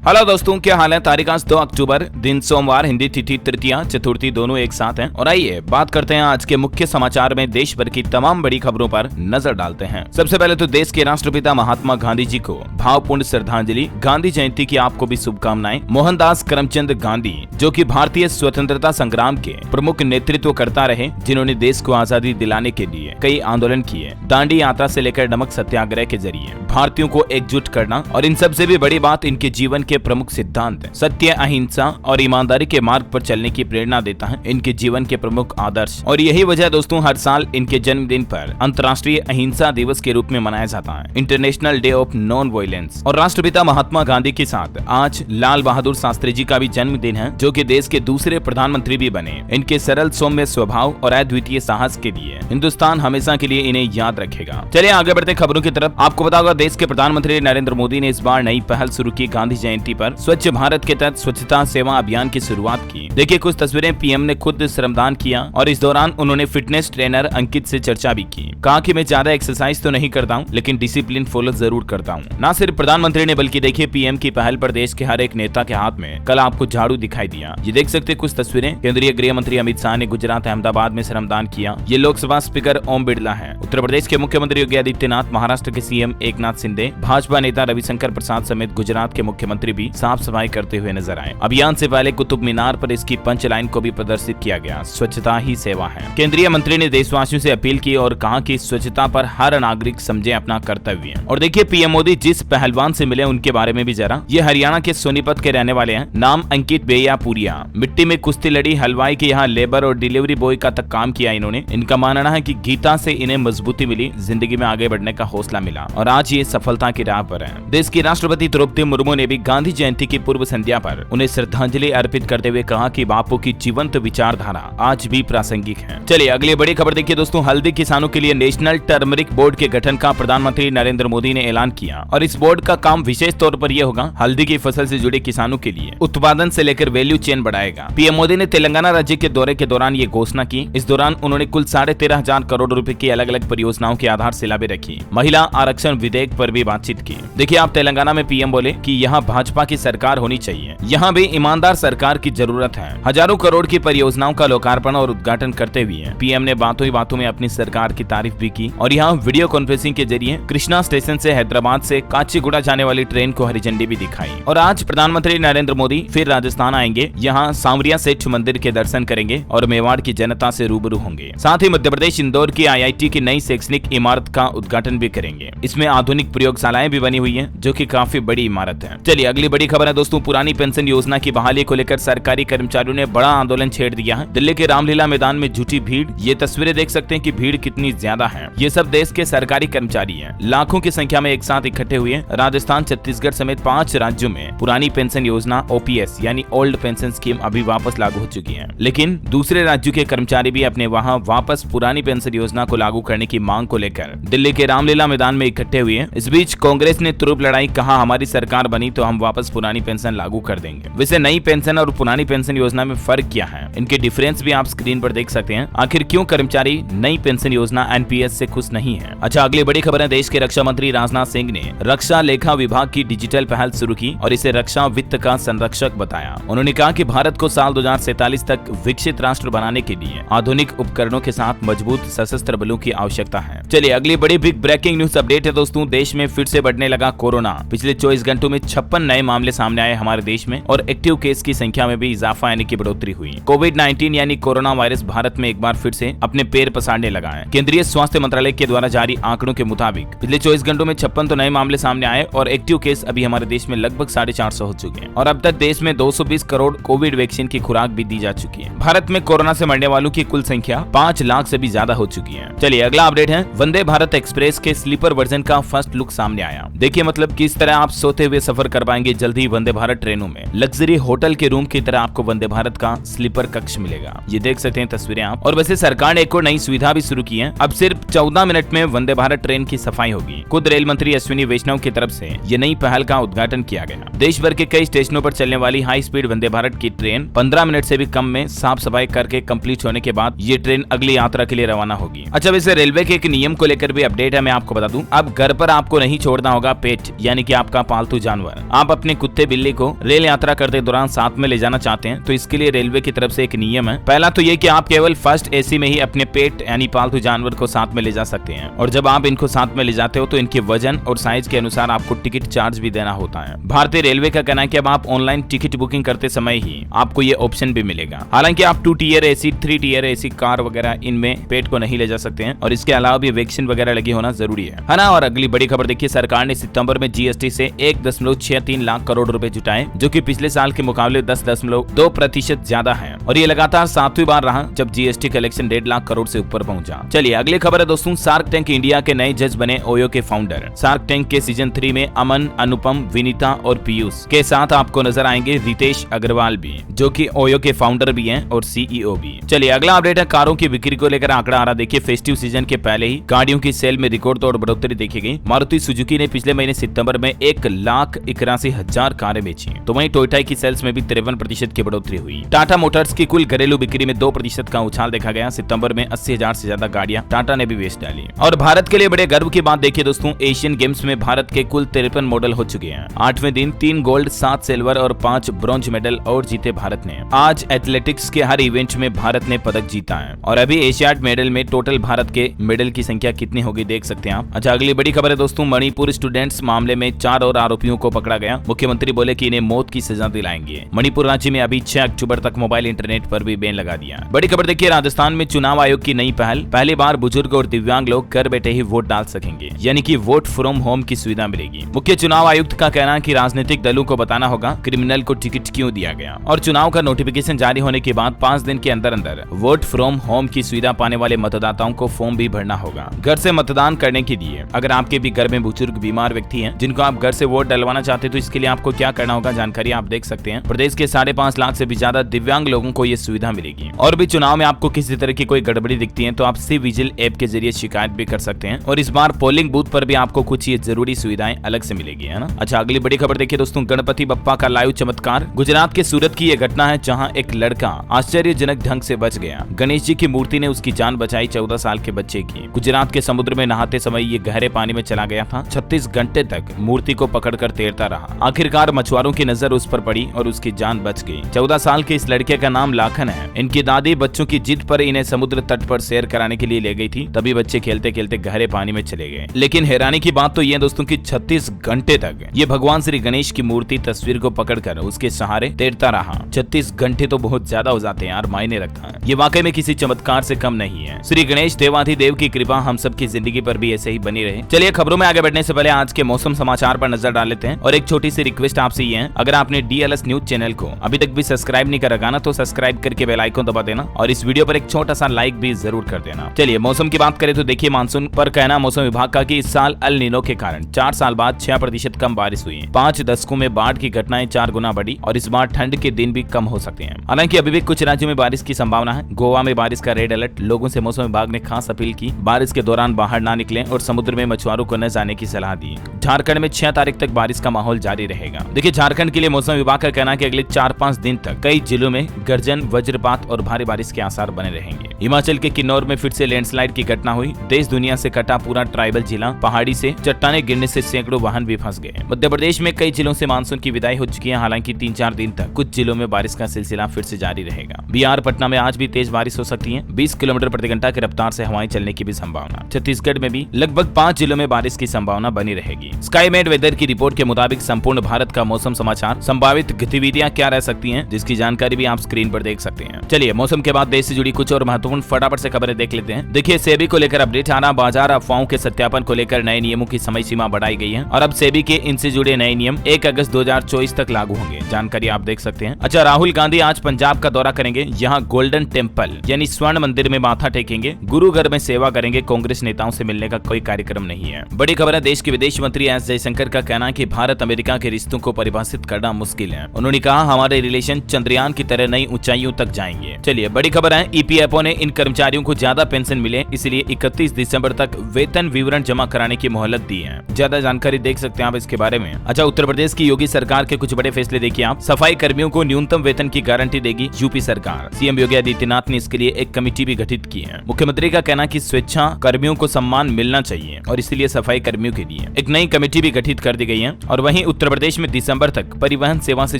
Hello दोस्तों, क्या हाल है। तारीख आज 2 अक्टूबर, दिन सोमवार, हिंदी तिथि तृतीया चतुर्थी दोनों एक साथ हैं। और आइए बात करते हैं आज के मुख्य समाचार में देश भर की तमाम बड़ी खबरों पर नजर डालते हैं। सबसे पहले तो देश के राष्ट्रपिता महात्मा गांधी जी को भावपूर्ण श्रद्धांजलि। गांधी जयंती की आपको भी शुभकामनाएं। मोहनदास करमचंद गांधी, जो कि भारतीय स्वतंत्रता संग्राम के प्रमुख नेतृत्व करता रहे, जिन्होंने देश को आजादी दिलाने के लिए कई आंदोलन किए, दांडी यात्रा से लेकर नमक सत्याग्रह के जरिए भारतीयों को एकजुट करना, और इन सबसे भी बड़ी बात इनके जीवन के प्रमुख सिद्धांत सत्य, अहिंसा और ईमानदारी के मार्ग पर चलने की प्रेरणा देता है इनके जीवन के प्रमुख आदर्श। और यही वजह दोस्तों, हर साल इनके जन्मदिन पर अंतर्राष्ट्रीय अहिंसा दिवस के रूप में मनाया जाता है, international day of non violence. और राष्ट्रपिता महात्मा गांधी के साथ आज लाल बहादुर शास्त्री जी का भी जन्मदिन है, जो कि देश के दूसरे प्रधानमंत्री भी बने। इनके सरल सौम्य स्वभाव और अद्वितीय साहस के लिए हिंदुस्तान हमेशा के लिए इन्हें याद रखेगा। चलिए आगे बढ़ते खबरों की तरफ। आपको बता होगा, देश के प्रधानमंत्री नरेंद्र मोदी ने इस बार नई पहल शुरू की। गांधी जयंती पर स्वच्छ भारत के तहत स्वच्छता सेवा अभियान की शुरुआत की। देखिए, कुछ तस्वीरें पीएम ने खुद श्रमदान किया और इस दौरान उन्होंने फिटनेस ट्रेनर अंकित से चर्चा भी की। कहा कि मैं ज्यादा एक्सरसाइज तो नहीं करता हूं, लेकिन डिसिप्लिन फॉलो जरूर करता हूं। न सिर्फ प्रधानमंत्री ने, बल्कि देखिए पीएम की पहल पर देश के हर एक नेता के हाथ में कल आपको झाड़ू दिखाई दिया। ये देख सकते कुछ तस्वीरें। केंद्रीय गृह मंत्री अमित शाह ने गुजरात अहमदाबाद में श्रमदान किया। ये लोकसभा स्पीकर ओम बिरला है। उत्तर प्रदेश के मुख्यमंत्री योगी आदित्यनाथ, महाराष्ट्र के सीएम एकनाथ शिंदे, भाजपा नेता रविशंकर प्रसाद समेत गुजरात के मुख्यमंत्री भी साफ सफाई करते हुए नजर आए। अभियान से पहले कुतुब मीनार पर इसकी पंच लाइन को भी प्रदर्शित किया गया। स्वच्छता ही सेवा है। केंद्रीय मंत्री ने देशवासियों से अपील की और कहा कि स्वच्छता पर हर नागरिक समझे अपना कर्तव्य। और देखिए पीएम मोदी जिस पहलवान से मिले उनके बारे में भी जरा। ये हरियाणा के सोनीपत के रहने वाले हैं। नाम अंकित बेयापुरिया। मिट्टी में कुश्ती लड़ी, हलवाई के यहाँ लेबर और डिलीवरी बॉय का तक काम किया इन्होंने। इनका मानना है कि गीता से इन्हें मजबूती मिली, जिंदगी में आगे बढ़ने का हौसला मिला और आज ये सफलता की राह पर है। देश की राष्ट्रपति द्रौपदी मुर्मू ने भी गांधी जयंती की पूर्व संध्या पर उन्हें श्रद्धांजलि अर्पित करते हुए कहा कि बापू की जीवंत विचारधारा आज भी प्रासंगिक है। चलिए अगली बड़ी खबर देखिए दोस्तों। हल्दी किसानों के लिए नेशनल टर्मरिक बोर्ड के गठन का प्रधानमंत्री नरेंद्र मोदी ने ऐलान किया। और इस बोर्ड का काम विशेष तौर पर यह होगा, हल्दी की फसल से जुड़े किसानों के लिए उत्पादन से लेकर वैल्यू चेन बढ़ाएगा। पीएम मोदी ने तेलंगाना राज्य के दौरे के दौरान ये घोषणा की। इस दौरान उन्होंने कुल 13,500 करोड़ रुपए की अलग अलग परियोजनाओं की आधारशिला भी रखी। महिला आरक्षण विधेयक पर भी बातचीत की। देखिए आप तेलंगाना में पीएम बोले कि यहाँ भाजपा की सरकार होनी चाहिए, यहाँ भी ईमानदार सरकार की जरूरत है। हजारों करोड़ की परियोजनाओं का लोकार्पण और उद्घाटन करते हुए पीएम ने बातों ही बातों में अपनी सरकार की तारीफ भी की। और यहाँ वीडियो कॉन्फ्रेंसिंग के जरिए कृष्णा स्टेशन से हैदराबाद से काचीगुड़ा जाने वाली ट्रेन को हरी झंडी भी दिखाई। और आज प्रधानमंत्री नरेंद्र मोदी फिर राजस्थान आएंगे, यहाँ सांवरिया सेठ मंदिर के दर्शन करेंगे और मेवाड़ की जनता से रूबरू होंगे। साथ ही मध्य प्रदेश इंदौर की IIT की नई शैक्षणिक इमारत का उद्घाटन भी करेंगे। इसमें आधुनिक प्रयोगशालाएं भी बनी हुई है, जो की काफी बड़ी इमारत है। चलिए अगली बड़ी खबर है दोस्तों। पुरानी पेंशन योजना की बहाली को लेकर सरकारी कर्मचारियों ने बड़ा आंदोलन छेड़ दिया है। दिल्ली के रामलीला मैदान में जुटी भीड़। ये तस्वीरें देख सकते हैं कि भीड़ कितनी ज्यादा है। ये सब देश के सरकारी कर्मचारी हैं। लाखों की संख्या में एक साथ इकट्ठे हुए। राजस्थान, छत्तीसगढ़ समेत 5 राज्यों में पुरानी पेंशन योजना OPS यानी ओल्ड पेंशन स्कीम अभी वापस लागू हो चुकी है, लेकिन दूसरे राज्यों के कर्मचारी भी अपने वहां वापस पुरानी पेंशन योजना को लागू करने की मांग को लेकर दिल्ली के रामलीला मैदान में इकट्ठे हुए। इस बीच कांग्रेस ने तुरुप लड़ाई। कहा हमारी सरकार बनी तो हम वापस पुरानी पेंशन लागू कर देंगे। वैसे नई पेंशन और पुरानी पेंशन योजना में फर्क क्या है, इनके डिफरेंस भी आप स्क्रीन पर देख सकते हैं। आखिर क्यों कर्मचारी नई पेंशन योजना NPS से खुश नहीं है। अच्छा अगली बड़ी खबर है। देश के रक्षा मंत्री राजनाथ सिंह ने रक्षा लेखा विभाग की डिजिटल पहल शुरू की और इसे रक्षा वित्त का संरक्षक बताया। उन्होंने कहा कि भारत को साल 2047 तक विकसित राष्ट्र बनाने के लिए आधुनिक उपकरणों के साथ मजबूत सशस्त्र बलों की आवश्यकता है। चलिए अगली बड़ी बिग ब्रेकिंग न्यूज अपडेट है दोस्तों। देश में फिर से बढ़ने लगा कोरोना। पिछले 24 घंटों में 56 नए मामले सामने आए हमारे देश में और एक्टिव केस की संख्या में भी इजाफा यानी कि बढ़ोतरी हुई। कोविड-19 यानी कोरोना वायरस भारत में एक बार फिर से अपने पैर पसारने लगा है। केंद्रीय स्वास्थ्य मंत्रालय के द्वारा जारी आंकड़ों के मुताबिक पिछले 24 घंटों में 56 तो नए मामले सामने आए और एक्टिव केस अभी हमारे देश में लगभग 450 हो चुके हैं। और अब तक देश में 220 करोड़ कोविड वैक्सीन की खुराक भी दी जा चुकी है। भारत में कोरोना से मरने वालों की कुल संख्या 5 लाख से भी ज्यादा हो चुकी है। चलिए अगला अपडेट है। वंदे भारत एक्सप्रेस के स्लीपर वर्जन का फर्स्ट लुक सामने आया। देखिए मतलब किस तरह आप सोते हुए सफर कर पाएंगे जल्दी वंदे भारत ट्रेनों में। लग्जरी होटल के रूम की तरह आपको वंदे भारत का स्लीपर कक्ष मिलेगा। ये देख सकते हैं तस्वीरें आप। और वैसे सरकार ने एक और नई सुविधा भी शुरू की है। अब सिर्फ 14 मिनट में वंदे भारत ट्रेन की सफाई होगी। खुद रेल मंत्री अश्विनी वैष्णव की तरफ से ये नई पहल का उद्घाटन किया गया। देश भर के कई स्टेशनों पर चलने वाली हाई स्पीड वंदे भारत की ट्रेन 15 मिनट से भी कम में साफ सफाई करके कंप्लीट होने के बाद ये ट्रेन अगली यात्रा के लिए रवाना होगी। अच्छा, वैसे रेलवे के एक नियम को लेकर भी अपडेट है, मैं आपको बता दूं। अब घर पर आपको नहीं छोड़ना होगा पेट, यानी कि आपका पालतू जानवर। आप अपने कुत्ते बिल्ली को रेल यात्रा करते दौरान साथ में ले जाना चाहते हैं तो इसके लिए रेलवे की तरफ से एक नियम है। पहला तो ये कि आप केवल फर्स्ट एसी में ही अपने पेट यानी पालतू जानवर को साथ में ले जा सकते हैं। और जब आप इनको साथ में ले जाते हो तो इनके वजन और साइज के अनुसार आपको टिकट चार्ज भी देना होता है। भारतीय रेलवे का कहना है कि अब आप ऑनलाइन टिकट बुकिंग करते समय ही आपको ये ऑप्शन भी मिलेगा। हालांकि आप 2 tier AC 3 tier AC car वगैरह इनमें पेट को नहीं ले जा सकते हैं और इसके अलावा भी वैक्सीन वगैरह लगी होना जरूरी है ना। और अगली बड़ी खबर देखिए, सरकार ने सितंबर में जीएसटी से 1.63 लाख करोड़ रुपए जुटाए, जो कि पिछले साल के मुकाबले 10.2% ज्यादा है। और ये लगातार 7वीं बार रहा जब जीएसटी कलेक्शन 1.5 लाख करोड़ से ऊपर पहुंचा। चलिए अगली खबर है दोस्तों, शार्क टैंक इंडिया के नए जज बने ओयो के फाउंडर। शार्क टैंक के सीजन 3 में अमन, अनुपम, विनीता और पीयूष के साथ आपको नजर आएंगे रितेश अग्रवाल भी, जो कि ओयो के फाउंडर भी हैं और सीईओ भी। चलिए अगला अपडेट है कारों की बिक्री को लेकर आंकड़ा आ रहा। देखिए फेस्टिव सीजन के पहले ही गाड़ियों की सेल में रिकॉर्ड तोड़ बढ़ोतरी देखी गई। मारुति सुजुकी ने पिछले महीने सितंबर में 1,81,000 कारें बेची, तो वहीं टोयोटा की सेल्स में भी 53% की बढ़ोतरी हुई। टाटा मोटर्स की कुल घरेलू बिक्री में 2% का उछाल देखा गया। सितंबर में 80,000 से ज्यादा गाड़ियां टाटा ने भी बेच डाली। और भारत के लिए बड़े गर्व की बात देखिए दोस्तों, एशियन गेम्स में भारत के कुल 53 मॉडल हो चुके हैं। 8वें दिन 3 गोल्ड, 7 सिल्वर और 5 ब्रॉन्ज मेडल और जीते भारत ने। आज एथलेटिक्स के हर इवेंट में भारत ने पदक जीता है। और अभी एशियाड मेडल में टोटल भारत के मेडल की संख्या कितनी होगी देख सकते हैं आप। अच्छा अगली बड़ी खबर है दोस्तों, मणिपुर स्टूडेंट्स मामले में 4 और आरोपियों को पकड़ा गया। मुख्यमंत्री बोले कि इन्हें मौत की सजा दिलाएंगे। मणिपुर राज्य में अभी 6 अक्टूबर तक मोबाइल इंटरनेट पर भी बैन लगा दिया। बड़ी खबर देखिए, राजस्थान में चुनाव आयोग की नई पहल। पहली बार बुजुर्ग और दिव्यांग लोग घर बैठे ही वोट डाल सकेंगे, यानी कि वोट फ्रॉम होम की सुविधा मिलेगी। मुख्य चुनाव आयुक्त का कहना है कि राजनीतिक दलों को बताना होगा क्रिमिनल को टिकट क्यों दिया गया। और चुनाव का नोटिफिकेशन जारी होने के बाद 5 दिन के अंदर अंदर वोट फ्रॉम होम की सुविधा पाने वाले मतदाताओं को फॉर्म भी भरना होगा घर से मतदान करने के लिए। अगर आपके भी घर में बुजुर्ग बीमार व्यक्ति हैं जिनको आप घर से वोट डलवाना चाहते हैं तो इसके लिए आपको क्या करना होगा, जानकारी आप देख सकते हैं। प्रदेश के 5.5 लाख से भी ज्यादा दिव्यांग लोगों को ये सुविधा मिलेगी। और भी चुनाव में आपको किसी तरह की कोई गड़बड़ी दिखती है तो आप सी विजिल ऐप के जरिए शिकायत भी कर सकते हैं। और इस बार पोलिंग बूथ पर भी आपको कुछ ये जरूरी सुविधाएं अलग से मिलेगी, है ना। अच्छा अगली बड़ी खबर देखिए दोस्तों, गणपति बप्पा का लाइव चमत्कार। गुजरात के सूरत की यह घटना है जहां एक लड़का आश्चर्यजनक ढंग से बच गया। गणेश जी की मूर्ति ने उसकी जान बचाई 14 साल के बच्चे की। गुजरात के समुद्र में नहाते समय ये गहरे पानी में चला गया था। 36 घंटे तक मूर्ति को पकड़कर तैरता रहा। आखिरकार मछुआरों की नजर उस पर पड़ी और उसकी जान बच गई। 14 साल के इस लड़के का नाम लाखन है। इनकी दादी बच्चों की जिद पर इन्हें समुद्र तट पर सैर कराने के लिए ले गई थी, तभी बच्चे खेलते खेलते गहरे पानी में चले गए। लेकिन हैरानी की बात तो ये दोस्तों की 36 घंटे तक ये भगवान श्री गणेश की मूर्ति तस्वीर को पकड़कर उसके सहारे तैरता रहा। 36 घंटे तो बहुत ज्यादा हो जाते हैं यार, मायने रखता है। ये वाकई में किसी चमत्कार से कम नहीं है। श्री गणेश देवाधिदेव की कृपा हम सब की जिंदगी पर भी ऐसे ही बनी रहे। चलिए खबरों में आगे बढ़ने से पहले आज के मौसम समाचार पर नजर डाल लेते हैं। और एक छोटी सी रिक्वेस्ट आपसे ये है, अगर आपने डीएलएस न्यूज चैनल को अभी तक भी सब्सक्राइब नहीं कर रखा ना तो सब्सक्राइब करके बेल आइकन दबा देना और इस वीडियो पर एक छोटा सा लाइक भी जरूर कर देना। चलिए मौसम की बात करें तो देखिए, मानसून पर कहना मौसम विभाग का कि इस साल अल नीनो के कारण 4 साल बाद 6% कम बारिश हुई। 5 दशकों में बाढ़ की घटनाएं 4 गुना बढ़ी और इस बार ठंड के दिन भी कम हो सकते हैं। हालांकि अभी भी कुछ राज्यों में बारिश की संभावना है। गोवा में बारिश का रेड अलर्ट। लोगों से मौसम विभाग ने खास अपील की, बारिश के दौरान बाहर ना निकलें और समुद्र में मछुआरों को न जाने की सलाह दी। झारखंड में 6 तारीख तक बारिश का माहौल जारी रहेगा। देखिए झारखंड के लिए मौसम विभाग का कहना है कि अगले 4-5 दिन तक कई जिलों में गर्जन, वज्रपात और भारी बारिश के आसार बने रहेंगे। हिमाचल के किन्नौर में फिर से लैंडस्लाइड की घटना हुई। देश दुनिया से कटा पूरा ट्राइबल जिला। पहाड़ी से चट्टाने गिरने से सैकड़ों वाहन भी फंस गए। मध्य प्रदेश में कई जिलों से मानसून की विदाई हो चुकी है। हालांकि 3-4 दिन तक कुछ जिलों में बारिश का सिलसिला फिर से जारी रहेगा। बिहार पटना में आज भी तेज बारिश हो सकती है। 20 किलोमीटर प्रति घंटा की रफ्तार से हवाएं चलने की भी संभावना। छत्तीसगढ़ में भी लगभग 5 जिलों में बारिश की संभावना बनी रहेगी। स्काईमेट वेदर की रिपोर्ट के मुताबिक संपूर्ण भारत का मौसम समाचार, संभावित गतिविधियां क्या रह सकती हैं, जिसकी जानकारी भी आप स्क्रीन पर देख सकते हैं। चलिए मौसम के बाद देश से जुड़ी कुछ और महत्वपूर्ण फटाफट से खबरें देख लेते हैं। देखिए सेबी को लेकर अपडेट आ रहा। बाजार अफवाहों के सत्यापन को लेकर नए नियमों की समय सीमा बढ़ाई गई है और अब सेबी के इनसे जुड़े नए नियम 1 अगस्त 2024 तक लागू होंगे। जानकारी आप देख सकते हैं। अच्छा राहुल गांधी आज पंजाब का दौरा करेंगे। यहाँ गोल्डन टेम्पल यानी स्वर्ण मंदिर में माथा टेकेंगे। गुरु घर में सेवा करेंगे। कांग्रेस नेताओं से मिलने का कोई कार्यक्रम नहीं है। बड़ी खबर है, देश के विदेश मंत्री एस जयशंकर का कहना है कि भारत अमेरिका के रिश्तों को परिभाषित करना मुश्किल है। उन्होंने कहा हमारे रिलेशन चंद्रयान की तरह नई ऊंचाइयों तक जाएंगे। चलिए बड़ी खबर है, ईपीएफओ ने इन कर्मचारियों को ज्यादा पेंशन मिले इसलिए 31 दिसंबर तक वेतन विवरण जमा कराने की मोहलत दी है। ज्यादा जानकारी देख सकते हैं आप इसके बारे में। अच्छा, उत्तर प्रदेश की योगी सरकार के कुछ बड़े फैसले देखिए आप। सफाई कर्मियों को न्यूनतम वेतन की गारंटी देगी यूपी सरकार। सीएम योगी आदित्यनाथ ने इसके लिए एक कमेटी भी गठित की है। मुख्यमंत्री का कहना कि स्वेच्छा कर्मियों को सम्मान मिलना चाहिए और इसलिए सफाई कर्मियों के लिए एक नई कमेटी भी गठित कर दी गई है। और वहीं उत्तर प्रदेश में दिसंबर तक परिवहन सेवा से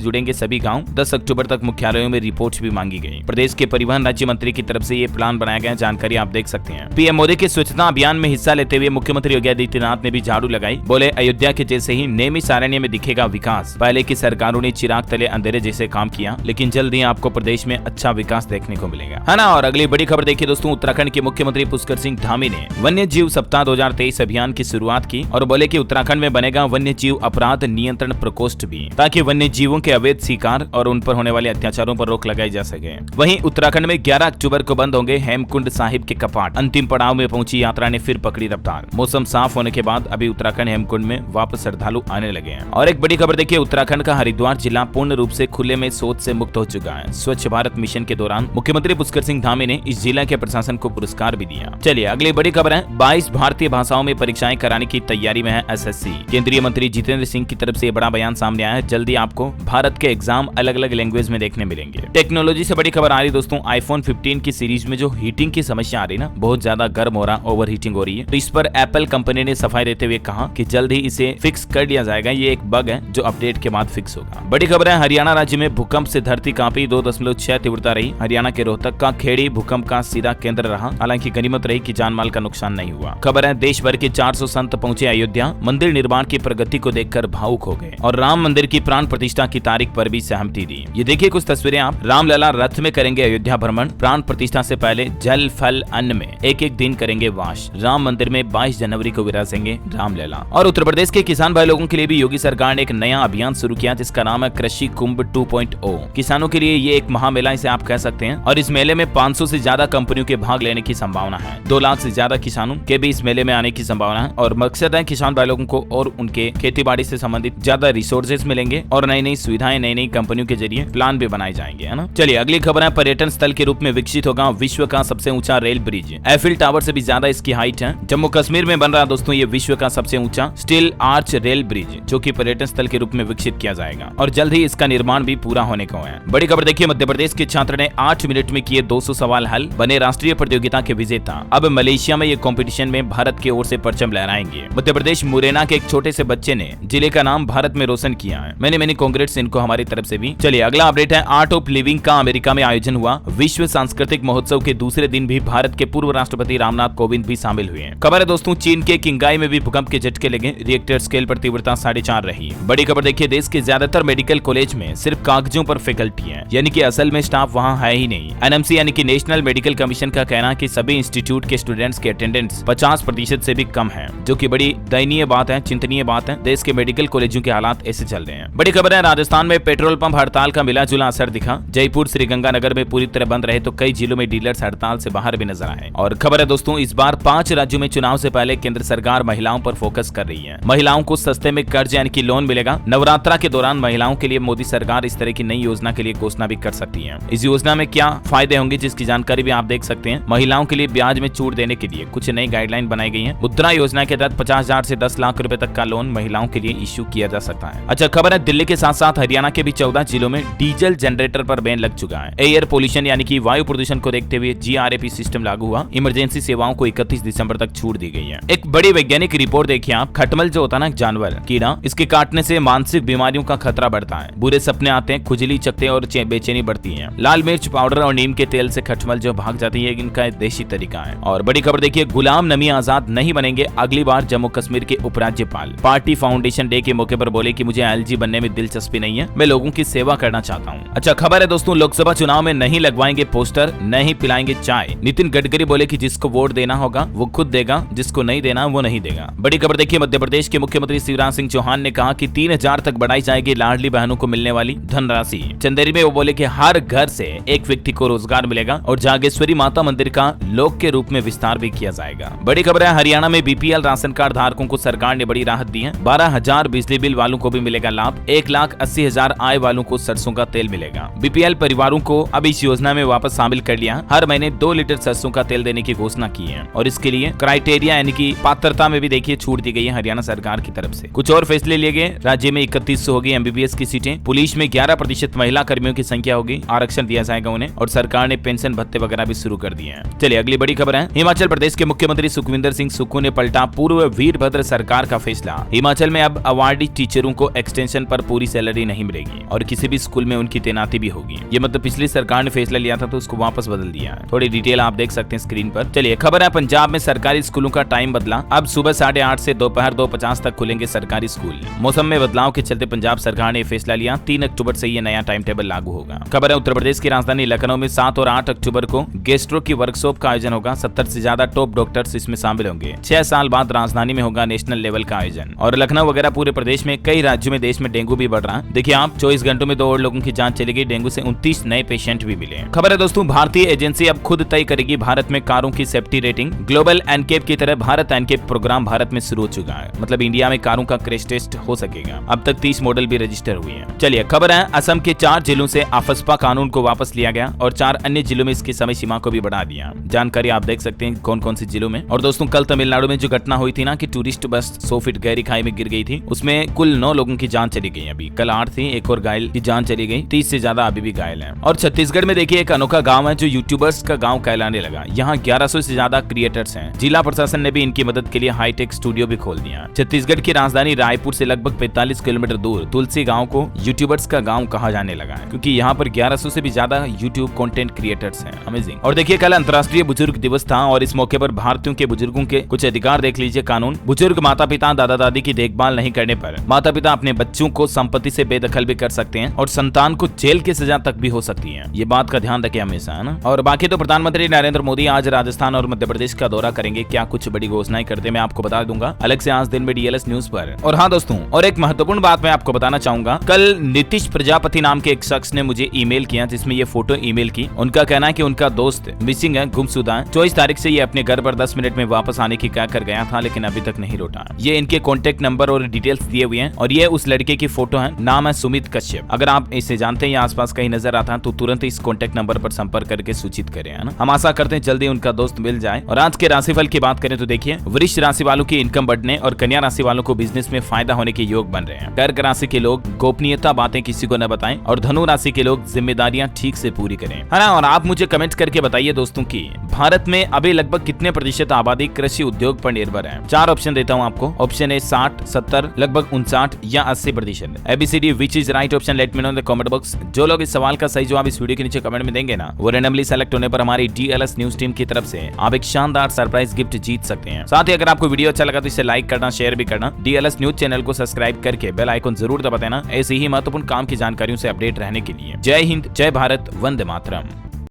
जुड़ेंगे सभी गाँव। 10 अक्टूबर तक मुख्यालयों में रिपोर्ट भी मांगी गई। प्रदेश के परिवहन राज्य मंत्री की तरफ से ये प्लान बनाया गया, जानकारी आप देख सकते हैं। पीएम मोदी के स्वच्छता अभियान में हिस्सा लेते हुए मुख्यमंत्री योगी आदित्यनाथ ने भी झाड़ू लगाई। बोले, अयोध्या के जैसे ही नैमिषारण्य में दिखेगा विकास। पहले की सरकारों ने चिराग तले अंधेरे जैसे काम किया, लेकिन जल्द ही आपको प्रदेश में अच्छा विकास देखने को मिलेगा, है ना। और अगली बड़ी खबर देखिए दोस्तों, उत्तराखंड के मुख्यमंत्री पुष्कर सिंह धामी ने वन्य जीव सप्ताह 2023 अभियान की शुरुआत की और बोले कि उत्तराखंड में बनेगा वन्य जीव अपराध नियंत्रण प्रकोष्ठ भी, ताकि वन्य जीवों के अवैध शिकार और उन पर होने वाले अत्याचारों पर रोक लगाई जा सके। वहीं उत्तराखंड में 11 अक्टूबर को बंद होंगे हेमकुंड साहिब के कपाट। अंतिम पड़ाव में पहुंची यात्रा ने फिर पकड़ी रफ्तार। मौसम साफ होने के बाद अभी उत्तराखंड हेमकुंड में वापस श्रद्धालु आने लगे हैं। और एक बड़ी खबर देखिए, उत्तराखंड का हरिद्वार जिला पूर्ण रूप से खुले में शौच से मुक्त हो चुका है। स्वच्छ भारत मिशन के दौरान मुख्यमंत्री पुष्कर सिंह धामी ने इस जिला के प्रशासन को पुरस्कार भी दिया। चलिए अगली बड़ी खबर है, 22 भारतीय भाषाओं में परीक्षाएं कराने की तैयारी में है एसएससी। केंद्रीय मंत्री जितेंद्र सिंह की तरफ से बड़ा बयान सामने आया है। जल्दी आपको भारत के एग्जाम अलग अलग लैंग्वेज में देखने मिलेंगे। टेक्नोलॉजी से बड़ी खबर आ रही दोस्तों, आईफोन 15 की सीरीज में जो हीटिंग की समस्या आ रही ना, बहुत ज्यादा गर्म हो रहा, ओवर हीटिंग हो रही है। तो इस पर एप्पल कंपनी ने सफाई देते हुए कहा कि जल्द ही इसे फिक्स कर लिया जाएगा। ये एक बग है जो अपडेट के बाद फिक्स होगा। बड़ी खबर है, हरियाणा राज्य में भूकंप से धरती कांपी, 2.6 तीव्रता रही। हरियाणा के रोहतक का खेड़ी भूकंप का सीधा केंद्र रहा। हालांकि गनीमत रही कि जानमाल का नुकसान नहीं हुआ। खबर है, देश भर के 400 संत पहुंचे अयोध्या। मंदिर निर्माण की प्रगति को देखकर भावुक हो गए और राम मंदिर की प्राण प्रतिष्ठा की तारीख पर भी सहमति दी। ये देखिए कुछ तस्वीरें आप। रामलला रथ में करेंगे अयोध्या भ्रमण। प्राण प्रतिष्ठा से पहले जल फल अन्न में एक एक दिन करेंगे वास। राम मंदिर में 22 जनवरी को विराजेंगे रामलला। और उत्तर प्रदेश के किसान भाई लोगों के लिए भी योगी सरकार ने एक नया अभियान शुरू किया जिसका नाम है कृषि कुंभ 2.0। किसानों के लिए ये एक महामेला इसे आप कह सकते हैं। और इस मेले में 500 से ज्यादा कंपनियों के भाग लेने की संभावना है। 2 लाख से ज्यादा किसानों के भी इस मेले में आने की संभावना है। और मकसद है किसान भाई लोगों को और उनके खेती बाड़ी से संबंधित ज्यादा रिसोर्सेज मिलेंगे और नई नई सुविधाएं नई नई कंपनियों के जरिए प्लान भी बनाए जाएंगे, है ना। चलिए अगली खबर है, पर्यटन स्थल के रूप में विकसित होगा विश्व का सबसे ऊंचा रेल ब्रिज। एफिल टावर से भी ज्यादा इसकी हाइट है। जम्मू कश्मीर में बन रहा दोस्तों ये विश्व का सबसे ऊंचा स्टील आर्च रेल ब्रिज, जो कि पर्यटन स्थल के रूप में विकसित किया जाएगा और जल्द ही इसका निर्माण भी पूरा होने को है। बड़ी खबर देखिए, मध्य प्रदेश के छात्र ने 8 मिनट में किए 200 सवाल हल, बने राष्ट्रीय प्रतियोगिता के विजेता। अब मलेशिया में ये कंपटीशन में भारत की ओर से परचम लहराएंगे। मध्य प्रदेश मुरैना के एक छोटे से बच्चे ने जिले का नाम भारत में रोशन किया है। मैंने कांग्रेट्स इनको हमारी तरफ से भी। चलिए अगला अपडेट है, आर्ट ऑफ लिविंग का अमेरिका में आयोजन हुआ। विश्व सांस्कृतिक महोत्सव के दूसरे दिन भी भारत के पूर्व राष्ट्रपति रामनाथ कोविंद भी शामिल हुए। खबर है दोस्तों, चीन के किंगाई में भी भूकंप के झटके लगे। रिएक्टर स्केल पर तीव्रता 4.5 रही। बड़ी खबर देखिए, देश के ज्यादातर मेडिकल कॉलेज में सिर्फ कागजों पर फैकल्टी है, यानी कि असल में स्टाफ वहाँ है ही नहीं। एनएमसी यानी कि नेशनल मेडिकल कमीशन का कहना है कि सभी इंस्टीट्यूट के स्टूडेंट्स के अटेंडेंस 50% से भी कम है, जो कि बड़ी दयनीय बात है, चिंतनीय बात है। देश के मेडिकल कॉलेजों के हालात ऐसे चल रहे हैं। बड़ी खबर है, राजस्थान में पेट्रोल पंप हड़ताल का मिला जुला असर दिखा। जयपुर श्रीगंगानगर में पूरी तरह बंद रहे तो कई जिलों में डीलर्स हड़ताल से बाहर भी नजर आए। और खबर है दोस्तों, इस बार 5 राज्यों में चुनाव से पहले केंद्र सरकार महिलाओं पर फोकस कर रही है। महिलाओं को सस्ते में कर्ज यानी कि लोन मिलेगा। नवरात्रा के दौरान महिलाओं के लिए मोदी सरकार इस तरह की नई योजना के लिए घोषणा भी कर सकती है। इस योजना में क्या फायदे होंगे जिसकी जानकारी भी आप देख सकते हैं। महिलाओं के लिए ब्याज में छूट देने के लिए कुछ नई गाइडलाइन बनाई गई है। मुद्रा योजना के तहत 50,000 से 10 लाख रुपए तक का लोन महिलाओं के लिए इश्यू किया जा सकता है। अच्छा खबर है, दिल्ली के साथ साथ हरियाणा के भी 14 जिलों में डीजल जनरेटर पर बैन लग चुका है। एयर पोल्यूशन यानी कि वायु प्रदूषण को देखते हुए जीआरएपी सिस्टम लागू हुआ। इमरजेंसी सेवाओं को 31 दिसंबर तक छूट दी गई है। एक बड़ी वैज्ञानिक रिपोर्ट देखिए आप। खटमल जो होता है ना जानवर कीड़ा, इसके काटने से मानसिक बीमारियों का खतरा बढ़ता है। बुरे सपने आते हैं, खुजली चकते और बेचैनी बढ़ती है। लाल मिर्च पाउडर और नीम के तेल से खटमल जो भाग जाती है, इनका एक देशी तरीका है। और बड़ी खबर देखिए, गुलाम नबी आजाद नहीं बनेंगे अगली बार जम्मू कश्मीर के उपराज्यपाल। पार्टी फाउंडेशन डे के मौके पर बोले कि मुझे एलजी बनने में दिलचस्पी नहीं है, मैं लोगों की सेवा करना चाहता हूँ। अच्छा खबर है दोस्तों, लोकसभा चुनाव में नहीं लगवाएंगे पोस्टर, नहीं पिलाएंगे चाय। नितिन गडकरी बोले कि जिसको वोट देना होगा वो खुद देगा, जिसको नहीं देना वो नहीं देगा। बड़ी खबर देखिए, मध्य प्रदेश के मुख्यमंत्री शिवराज सिंह चौहान ने कहा कि 3,000 तक बढ़ाई जाएगी लाडली बहनों को मिलने वाली धनराशि। चंदेरी में वो बोले कि हर घर से एक व्यक्ति को रोजगार मिलेगा और जागेश्वरी माता मंदिर का लोक के रूप में विस्तार भी किया जाएगा। बड़ी खबर है, हरियाणा में बीपीएल राशन कार्ड धारकों को सरकार ने बड़ी राहत दी है। 12,000 बिजली बिल वालों को भी मिलेगा लाभ। 1,80,000 आय वालों को सरसों सरसों का तेल मिलेगा। बीपीएल परिवारों को अब इस योजना में वापस शामिल कर लिया। हर महीने 2 लीटर सरसों का तेल देने की घोषणा की है और इसके लिए क्राइटेरिया यानी कि पात्रता में भी देखिए छूट दी गई है हरियाणा सरकार की तरफ से। कुछ और फैसले लिए गए। राज्य में 3100 होगी एमबीबीएस की सीटें। पुलिस में 11% महिला कर्मियों की संख्या होगी, आरक्षण दिया जाएगा उन्हें और सरकार ने पेंशन भत्ते वगैरह भी शुरू कर दिए हैं। चलिए अगली बड़ी खबर है। हिमाचल प्रदेश के मुख्यमंत्री सुखविंदर सिंह सुक्खू ने पलटा पूर्व वीरभद्र सरकार का फैसला। हिमाचल में अब अवार्डी टीचरों को एक्सटेंशन पर पूरी सैलरी नहीं मिलेगी और किसी भी स्कूल में उनकी तैनाती भी होगी। ये मतलब पिछली सरकार ने फैसला लिया था तो उसको वापस बदल दिया है। थोड़ी डिटेल आप देख सकते हैं स्क्रीन पर। चलिए खबर है, पंजाब में सरकारी स्कूलों का टाइम बदला। अब सुबह 8:30 से दोपहर 2:50 तक खुलेंगे सरकारी स्कूल। मौसम में बदलाव के चलते पंजाब सरकार ने फैसला लिया। 3 अक्टूबर से ये नया टाइम टेबल लागू होगा। खबर है, उत्तर प्रदेश की राजधानी लखनऊ में 7 और 8 अक्टूबर को गैस्ट्रो की वर्कशॉप का आयोजन होगा। 70 से ज्यादा टॉप डॉक्टर्स इसमें शामिल होंगे। 6 साल बाद राजधानी में होगा नेशनल लेवल का आयोजन। और लखनऊ वगैरह पूरे प्रदेश में कई राज्यों में देश में डेंगू भी बढ़ रहा है। देखिए आप 24 घंटों में 2 और लोगों की जान चली गई। डेंगू से 29 नए पेशेंट भी मिले। खबर है दोस्तों, भारतीय एजेंसी अब खुद तय करेगी भारत में कारों की सेफ्टी रेटिंग। ग्लोबल एनकेप की तरह भारत एनकेप प्रोग्राम भारत में शुरू हो चुका है। मतलब इंडिया में कारों का क्रैश टेस्ट हो सकेगा। अब तक 30 मॉडल भी रजिस्टर हुए हैं। चलिए खबर है, असम के 4 जिलों से आफस्पा कानून को वापस लिया गया और 4 अन्य जिलों में इसकी समय सीमा को भी बढ़ा दिया। जानकारी आप देख सकते हैं कौन कौन से जिलों में। और दोस्तों कल तमिलनाडु में जो घटना हुई थी ना कि टूरिस्ट बस 100 फीट गहरी खाई में गिर गई थी, उसमें कुल 9 लोगों की जान चली गई। अभी कल 8 थी, एक और घायल की जान चली गई। 30 से ज्यादा अभी भी घायल हैं। और छत्तीसगढ़ में देखिए एक अनोखा गांव है जो यूट्यूबर्स का गांव कहलाने लगा। यहाँ 1100 से ज्यादा क्रिएटर्स हैं। जिला प्रशासन ने भी इनकी मदद के लिए हाईटेक स्टूडियो भी खोल दिया। छत्तीसगढ़ की राजधानी रायपुर से लगभग 45 किलोमीटर दूर तुलसी गांव को यूट्यूबर्स का गांव कहा जाने लगा है, क्योंकि यहाँ पर 1100 से भी ज्यादा यूट्यूब कंटेंट क्रिएटर्स हैं। अमेजिंग। और देखिए कल अंतर्राष्ट्रीय बुजुर्ग दिवस था और इस मौके पर भारतीयों के बुजुर्गों के कुछ अधिकार देख लीजिए। कानून, बुजुर्ग माता पिता दादा दादी की देखभाल नहीं करने पर माता पिता अपने बच्चों को संपत्ति से बेदखल भी कर सकते हैं और संतान को जेल की सजा तक भी हो सकती है। ये बात का ध्यान रखें हमेशा, है ना। और बाकी तो प्रधानमंत्री नरेंद्र मोदी आज राजस्थान और मध्य प्रदेश का दौरा करेंगे। क्या कुछ बड़ी घोषणाएं करते मैं आपको बता दूंगा अलग से आज दिन में डीएलएस न्यूज पर। और हाँ दोस्तों, और एक महत्वपूर्ण बात मैं आपको बताना चाहूंगा। कल नीतीश प्रजापति नाम के एक शख्स ने मुझे ईमेल किया जिसमें ये फोटो ईमेल की। उनका कहना है कि उनका दोस्त मिसिंग है, गुमशुदा है। 24 तारीख से ये अपने घर पर 10 मिनट में वापस आने की क्या कर गया था, लेकिन अभी तक नहीं लौटा। ये इनके कॉन्टेक्ट नंबर और डिटेल्स दिए हुए हैं और ये उस लड़के की फोटो है। नाम है सुमित कश्यप। अगर आप इसे जानते हैं या आसपास कहीं नजर आता है तो तुरंत इस कॉन्टेक्ट नंबर पर संपर्क करके सूचित करें, है ना। हम आशा करते हैं जल्दी उनका दोस्त मिल जाए। और आज के राशिफल की बात करें तो देखिए, वृश्चिक राशि वालों की इनकम बढ़ने और कन्या राशि वालों को बिजनेस में फायदा होने के योग बन रहे हैं। कर्क राशि के लोग गोपनीयता बातें किसी को न बताएं और धनु राशि के लोग जिम्मेदारियां ठीक से पूरी करें, है ना। और आप मुझे कमेंट करके बताइए दोस्तों की भारत में अभी लगभग कितने प्रतिशत आबादी कृषि उद्योग पर निर्भर है। 4 ऑप्शन देता हूँ आपको। ऑप्शन ए 60, 70, लगभग 59 या 80%। ABCD which is right option, let me know in the comment box. जो लोग इस सवाल का सही जवाब इस वीडियो के नीचे कमेंट में देंगे ना, वो रैंडमली सेलेक्ट होने पर हमारी डीएलएस न्यूज टीम की तरफ से आप एक शानदार सरप्राइज गिफ्ट जीत सकते हैं। साथ ही अगर आपको वीडियो अच्छा लगा तो इसे लाइक करना, शेयर भी करना। डीएलएस न्यूज चैनल को सब्सक्राइब करके बेल आइकन जरूर दबा देना ऐसे ही महत्वपूर्ण काम की जानकारियों से अपडेट रहने के लिए। जय हिंद, जय भारत, वंदे मातरम।